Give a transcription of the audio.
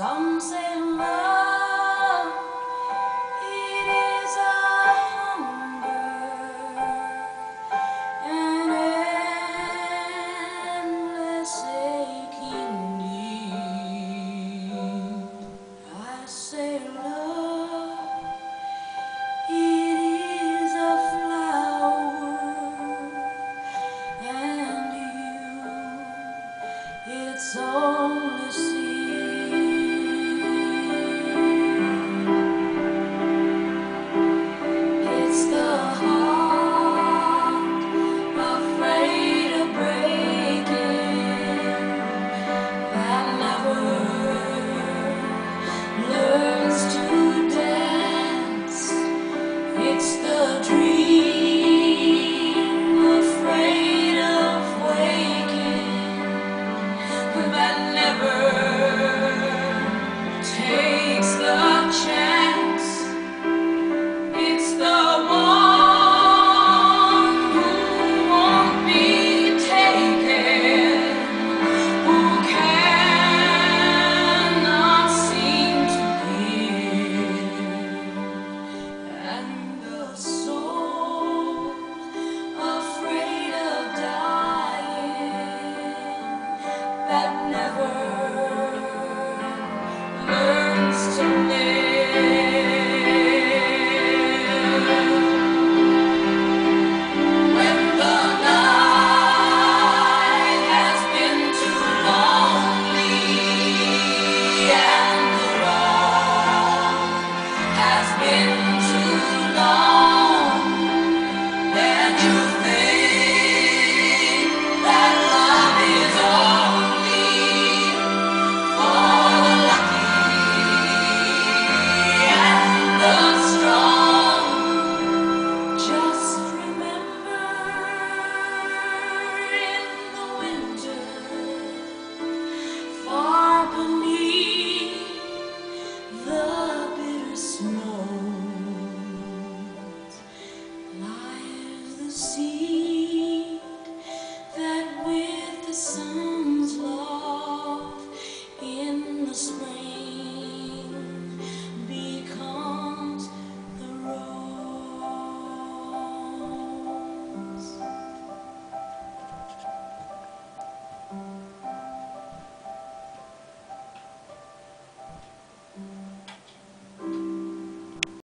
Some say love, it is a hunger, an endless aching need. I say love, it is a flower, and you, it's only seed. It's the heart afraid of breaking that never learns to dance. It's the